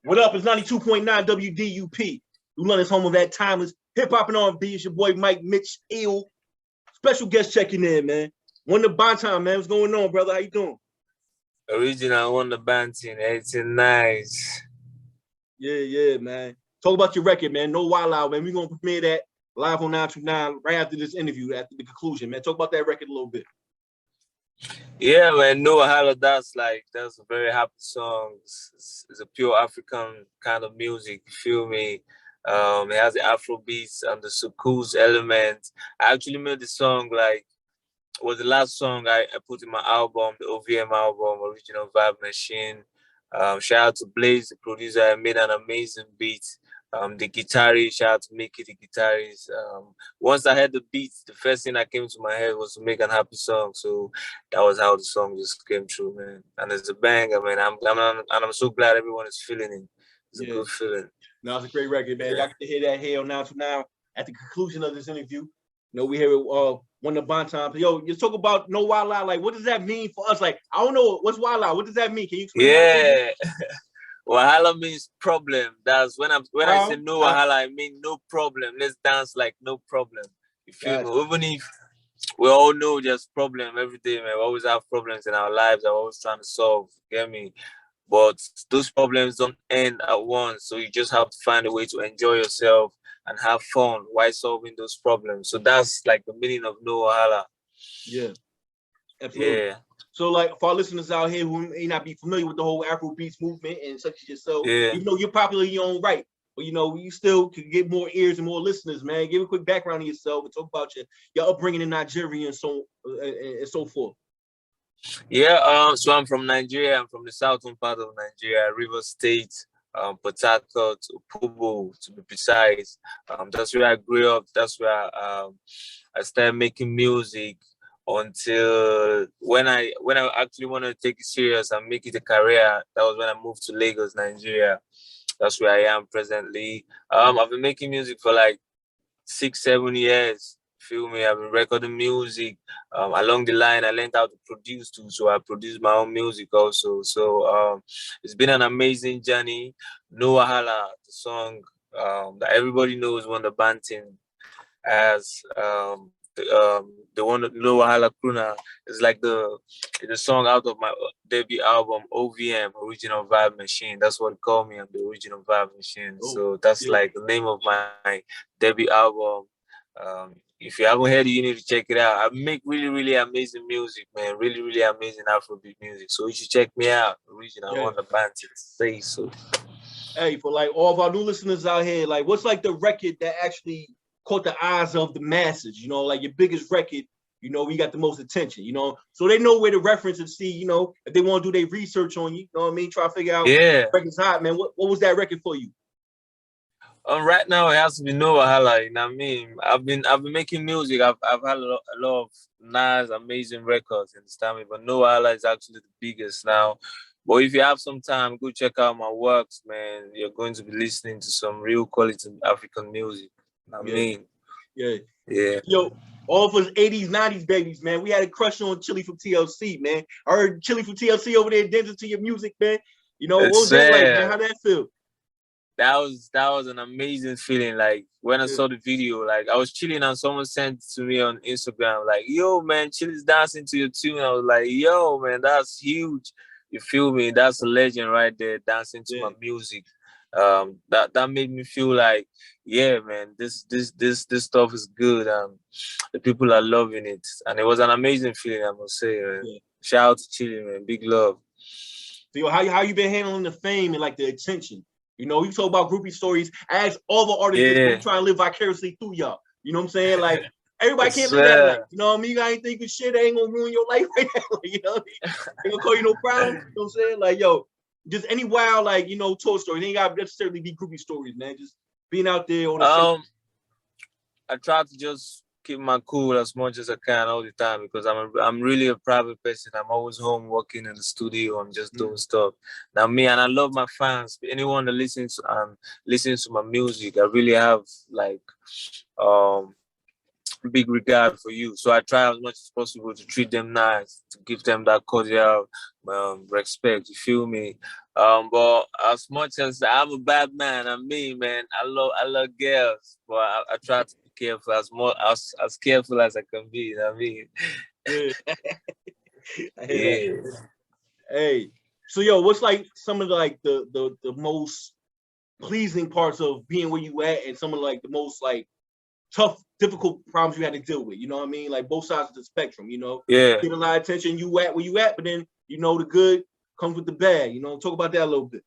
What up? It's 92.9 WDUP. New London's home of that timeless hip-hop and R&B. It's your boy Mike Mitch Ill. Special guest checking in, man. 1Da Banton, man. What's going on, brother? How you doing? Original 1Da Banton, 89. Yeah, man. Talk about your record, man. No Wahala, man. We're going to premiere that live on 929 right after this interview, after the conclusion, man. Talk about that record a little bit. Yeah, man. No Wahala, that's a very happy song. It's a pure African kind of music, you feel me? It has the Afro beats and the soukous element. I actually made the song was the last song I put in my album, the OVM album, Original Vibe Machine. Shout out to Blaze, the producer. I made an amazing beat. The guitarist, shout out to Mickey, the guitarist. Once I heard the beats, the first thing that came to my head was to make a happy song. So that was how the song just came through, man. And it's a banger, man. I'm so glad everyone is feeling it. It's a good feeling. No, it's a great record, man. Y'all get to hear that here on 929 at the conclusion of this interview. You know, we hear it 1Da Banton. Yo, you talk about no Wahala. Like, what does that mean for us? Like, I don't know what's Wahala. What does that mean? Can you explain that? Wahala means problem. That's when I say no Wahala, I mean no problem. Let's dance like no problem. You feel me? Even if we all know there's problem every day, man. We always have problems in our lives. I'm always trying to solve. Get me? But those problems don't end at once. So you just have to find a way to enjoy yourself and have fun while solving those problems. So that's like the meaning of no Wahala. Yeah, absolutely. Yeah. So, like, for our listeners out here who may not be familiar with the whole Afro beats movement and such as yourself, even though you're popular in your own right, but you know, you still can get more ears and more listeners, man. Give a quick background of yourself and talk about your upbringing in Nigeria and so forth. Yeah, so I'm from Nigeria. I'm from the southern part of Nigeria, Rivers State, Port Harcourt, Opobo, to be precise. That's where I grew up. That's where I started making music until when I actually wanted to take it serious and make it a career. That was when I moved to Lagos, Nigeria. That's where I am presently. I've been making music for like 6-7 years. Feel me? I've been recording music. Along the line, I learned how to produce too, so I produce my own music also. So it's been an amazing journey. No Wahala, the song that everybody knows, 1Da Banton, as the one that No Wahala Kruna is like the song out of my debut album OVM, Original Vibe Machine. That's what they call me. I'm the Original Vibe Machine. So that's like the name of my debut album. If you haven't heard it, you need to check it out. I make really, really amazing music, man. Really, really amazing Afrobeat music. So you should check me out. Original 1Da Banton. Say so. Hey, for like all of our new listeners out here, like what's like the record that actually caught the eyes of the masses? You know, like your biggest record, you know, we got the most attention, you know, so they know where to reference and see, you know, if they want to do their research on you know what I mean? Try to figure out record's hot, man. What was that record for you? Right now it has to be No Wahala, you know what I mean? I've been making music. I've had a lot of nice, amazing records, understand me? But No Wahala is actually the biggest now. But if you have some time, go check out my works, man. You're going to be listening to some real quality African music. You know what I mean? Yeah. Yo, all of us 80s, 90s babies, man. We had a crush on Chili from TLC, man. I heard Chili from TLC over there dancing to your music, man. You know, what was that like, man? How'd that feel? That was an amazing feeling. Like when I saw the video, like I was chilling and someone sent it to me on Instagram, like, yo, man, Chili's dancing to your tune. I was like, yo, man, that's huge. You feel me? That's a legend right there, dancing to my music. That made me feel like, yeah, man, this stuff is good. The people are loving it, and it was an amazing feeling, I must say. Shout out to Chili, man, big love. So, how you been handling the fame and like the attention? You know, you talk about groupie stories. I ask all the artists trying to live vicariously through y'all. You know what I'm saying? Like everybody can't live that life. You know what I mean? You ain't thinking shit ain't gonna ruin your life right now. You know what I mean? Ain't gonna call you no problem. You know what I'm saying? Like, yo, just any wild, like, you know, tour stories. They ain't gotta necessarily be groupie stories, man. Just being out there on the I try to just keep my cool as much as I can all the time because I'm really a private person. I'm always home working in the studio. I'm just doing stuff. Now me, and I love my fans. Anyone that listens to my music, I really have like big regard for you. So I try as much as possible to treat them nice, to give them that cordial respect. You feel me? But as much as I'm a bad man, I'm me, man. I love girls, but I try to be careful as careful as I can be. You know what I mean? Yeah. I hear that. Yeah. Hey, so yo, what's like some of like the most pleasing parts of being where you at, and some of like the most like tough, difficult problems you had to deal with? You know what I mean? Like both sides of the spectrum. You know, Yeah. get a lot of attention. You at where you at, but then you know the good comes with the bad. You know, talk about that a little bit.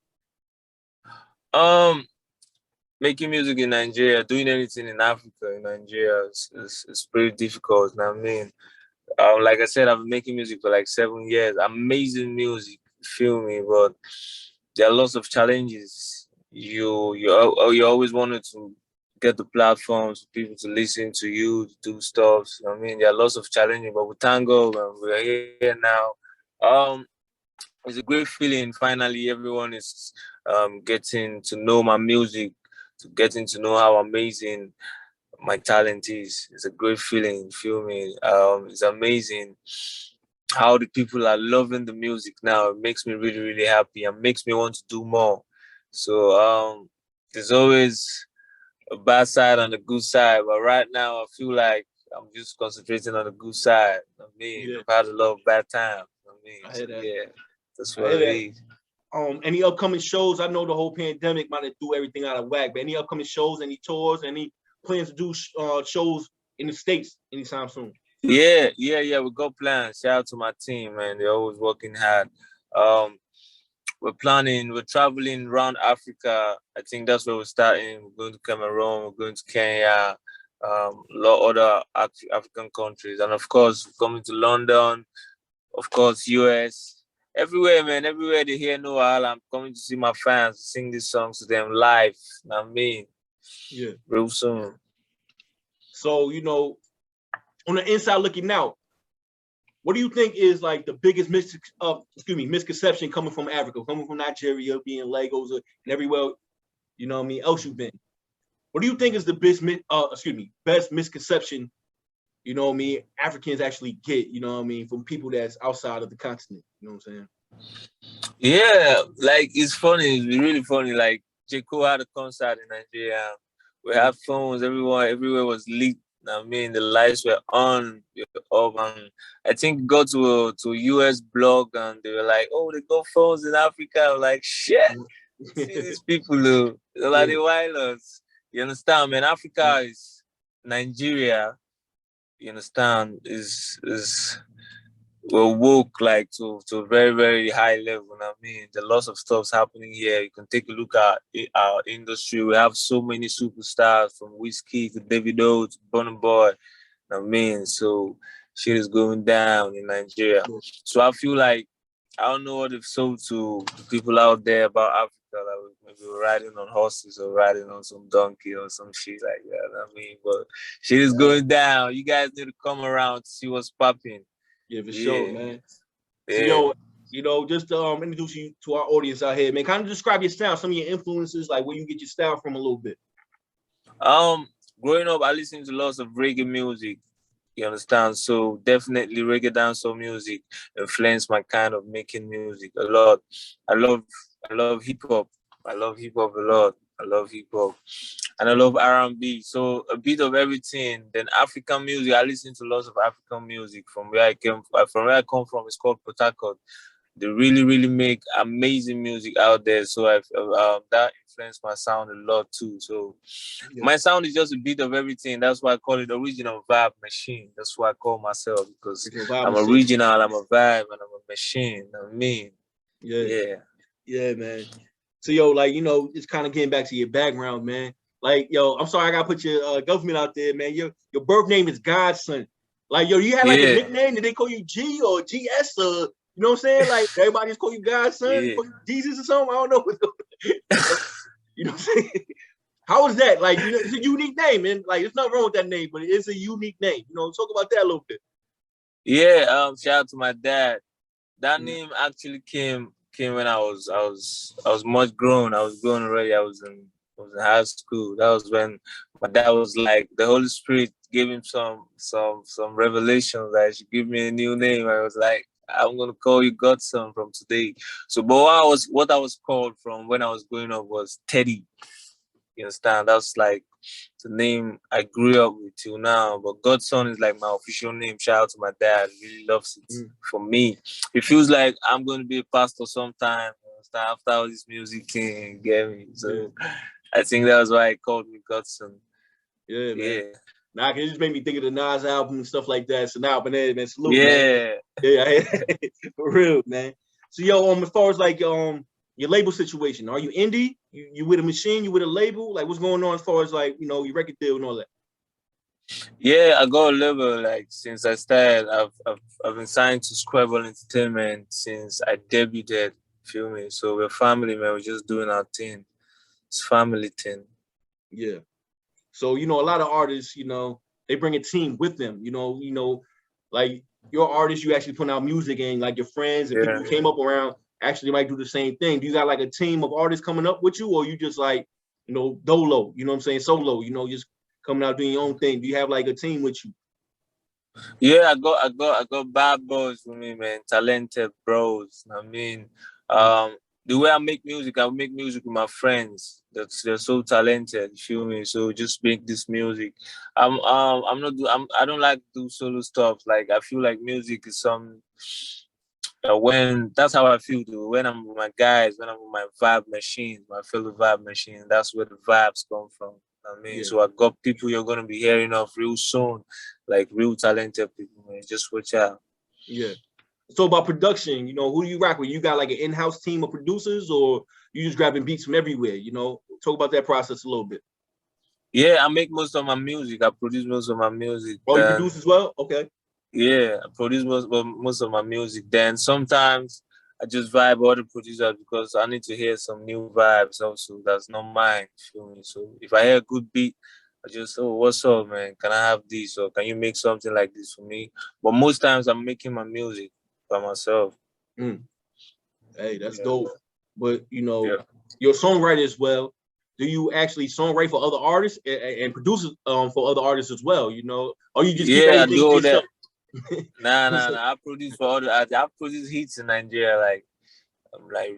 Making music in Nigeria, doing anything in Africa, in Nigeria is pretty difficult. You know what I mean? Like I said, I've been making music for like 7 years. Amazing music, you feel me? But there are lots of challenges. You always wanted to get the platforms for people to listen to you, to do stuff. You know what I mean? There are lots of challenges, but we thank God we're here now. It's a great feeling. Finally, everyone is getting to know my music, to getting to know how amazing my talent is. It's a great feeling, you feel me? It's amazing how the people are loving the music now. It makes me really, really happy and makes me want to do more. So there's always a bad side and a good side, but right now I feel like I'm just concentrating on the good side. I mean, Yeah, I've had a lot of bad times. I mean, I so hear that. yeah, that's I what hear it that. is. Any upcoming shows? I know the whole pandemic might have threw everything out of whack, but any upcoming shows, any tours, any plans to do shows in the States anytime soon? Yeah. We got plans. Shout out to my team, man. They're always working hard. Um, we're traveling around Africa. I think that's where we're starting. We're going to Cameroon, we're going to Kenya, a lot other African countries, and of course, we're coming to London, of course, US, everywhere, man. Everywhere they hear no Wahala, I'm coming to see my fans, sing these songs to them live. You know what I mean? Yeah. Real soon. So you know, on the inside looking out, what do you think is like the biggest misconception coming from Africa, coming from Nigeria, being Lagos, and everywhere, you know what I mean, else you've been? What do you think is the best misconception, you know what I mean, Africans actually get, you know what I mean, from people that's outside of the continent? You know what I'm saying? Yeah, like it's funny. It's really funny. Like J. Cole had a concert in Nigeria. We had phones. Everywhere was lit. I mean, the lights were on, off, and I think got to a US blog, and they were like, "Oh, they got phones in Africa." I'm like, "Shit, see these people, though. They're like the wilders." You understand, man? Africa is Nigeria. You understand? Is we're woke like to a very, very high level. You know what I mean? There are lots of stuff's happening here. You can take a look at our industry. We have so many superstars from Whiskey to Davido to Burna Boy. You know what I mean? So shit is going down in Nigeria. So I feel like I don't know what they've sold to the people out there about Africa. Like maybe we're riding on horses or riding on some donkey or some shit like that. You know what I mean? But shit is going down. You guys need to come around to see what's popping. Yeah, for sure, man. So, Yeah. yo, you know, just to introduce you to our audience out here, man. Kind of describe your style, some of your influences, like where you get your style from a little bit. Growing up, I listened to lots of reggae music. You understand? So definitely reggae dancehall music influenced my kind of making music a lot. I love I love hip hop. I love hip hop a lot. I love hip hop. And I love R&B. So a bit of everything. Then African music, I listen to lots of African music from where I come from. It's called Port Harcourt. They really, really make amazing music out there. So that influenced my sound a lot too. So my sound is just a bit of everything. That's why I call it original vibe machine. That's why I call myself, because I'm original, I'm a vibe, and I'm a machine. You know what I mean? Yeah, man. So yo, like, you know, it's kind of getting back to your background, man. Like, yo, I'm sorry I gotta put your government out there, man. Your birth name is Godson. Like, yo, you had like a nickname? Did they call you G or GS or you know what I'm saying? Like everybody just call you Godson, call you Jesus or something. I don't know. You know what I'm saying? How is that? Like, you know, it's a unique name, and like, there's nothing wrong with that name, but it's a unique name. You know, talk about that a little bit. Yeah, shout out to my dad. That name actually came when I was much grown. I was grown already. I was in high school. That was when my dad was like, the Holy Spirit gave him some revelations that he should give me a new name. I was like, I'm gonna call you Godson from today. So, but what I was called from when I was growing up was Teddy. You understand? That's like the name I grew up with till now. But Godson is like my official name. Shout out to my dad. Really loves it. For me, it feels like I'm going to be a pastor sometime. You understand? After all this music thing, get me. So I think that was why I called me Godson. Yeah, man. Nah, it just made me think of the Nas album and stuff like that. So now, but man, salute, man. Yeah, for real, man. So yo, as far as like your label situation, are you indie? You with a machine? You with a label? Like, what's going on as far as like your record deal and all that? Yeah, I got a label like since I started. I've been signed to Square Entertainment since I debuted. Feel me? So we're family, man. We're just doing our thing. It's family thing. Yeah. So a lot of artists, they bring a team with them. Like your artists, you actually put out music, and like your friends and people who came up around actually might do the same thing. Do you got like a team of artists coming up with you, or you just like dolo? You know what I'm saying? Solo. Just coming out doing your own thing. Do you have like a team with you? Yeah, I got bad boys with me, man. Talented bros. I mean, the way I make music with my friends. They're so talented. You feel me? So just make this music. I don't like to do solo stuff. Like I feel like music is some. When that's how I feel though. When I'm with my guys, when I'm with my vibe machines, my fellow vibe machines, that's where the vibes come from. I mean, so I got people you're gonna be hearing of real soon, like real talented people, man. Just watch out. Yeah. So about production, who do you rock with? You got like an in-house team of producers, or you just grabbing beats from everywhere? Talk about that process a little bit. Yeah, I make most of my music. I produce most of my music. Oh, you produce as well? Okay. Yeah, I produce most of my music. Then sometimes I just vibe other producers because I need to hear some new vibes also. That's not mine. Feel me? So if I hear a good beat, I just, what's up, man? Can I have this? Or can you make something like this for me? But most times I'm making my music by myself. Hey, that's dope. But you're a songwriter as well. Do you actually songwrite for other artists and produce for other artists as well? Or you just keep everything to yourself? Nah. I produce for other artists. I produce hits in Nigeria, like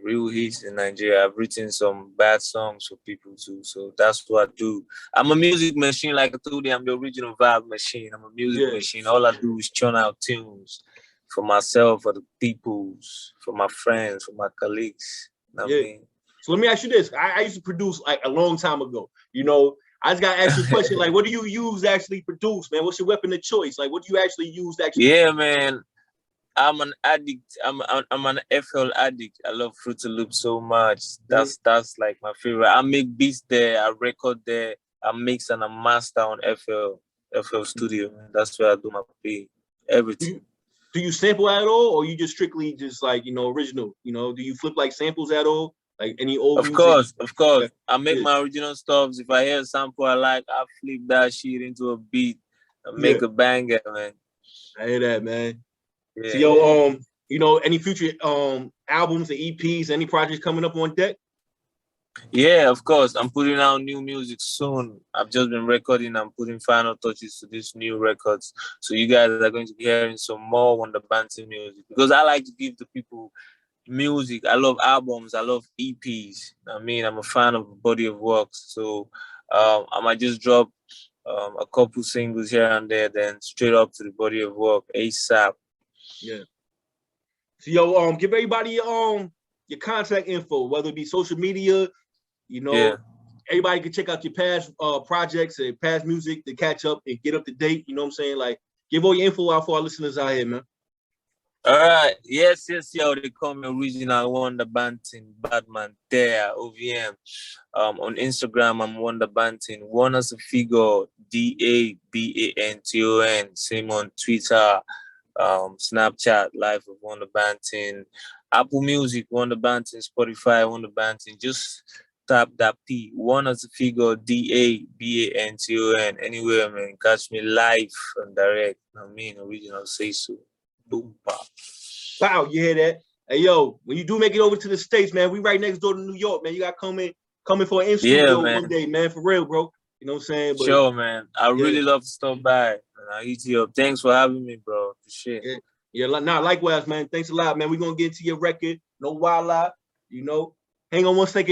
real hits in Nigeria. I've written some bad songs for people too, so that's what I do. I'm a music machine, like I told you. I'm the original vibe machine. I'm a music machine. All I do is churn out tunes for myself, for the peoples, for my friends, for my colleagues. You know what I mean? So let me ask you this. I used to produce like a long time ago. I just gotta ask you a question. Like, what do you use to actually produce, man? What's your weapon of choice? Like, what do you actually use to actually? Yeah, man. I'm an addict. I'm an FL addict. I love Fruity Loops so much. That's like my favorite. I make beats there. I record there. I mix and I master on FL Studio. That's where I do my beat. Everything. Do you sample at all, or you just strictly just like original? Do you flip like samples at all? Like any old music? Of course. I make my original stuff. If I hear a sample I like, I flip that shit into a beat and make a banger, man. I hear that, man. Yeah. So any future albums and EPs, any projects coming up on deck? Yeah, of course. I'm putting out new music soon. I've just been recording. I'm putting final touches to these new records. So you guys are going to be hearing some more 1Da Banton music because I like to give the people music. I love albums. I love EPs. I mean, I'm a fan of the body of work. So I might just drop a couple singles here and there, then straight up to the body of work ASAP. Yeah. So give everybody your contact info, whether it be social media. Everybody can check out your past projects and past music to catch up and get up to date. You know what I'm saying? Like, give all your info out for our listeners out here, man. All right. Yes, yo. They call me original 1Da Banton, Badman, there, OVM. On Instagram, I'm 1Da Banton. One as a figure, DABANTON. Same on Twitter, Snapchat, Life of 1Da Banton. Apple Music, 1Da Banton. Spotify, 1Da Banton. Just tap that P. One as a figure, DABANTON. Anywhere, man. Catch me live and direct. I mean, original say so. Boom, pop. Wow, you hear that? Hey, yo, when you do make it over to the States, man, we right next door to New York, man. You got coming for an in-studio one day, man, for real, bro. You know what I'm saying? But, sure, man. I really love to stop by and I'll hit you up. Thanks for having me, bro. Appreciate it. Yeah, nah, likewise, man. Thanks a lot, man. We're gonna get to your record. No Wahala, you know. Hang on one second.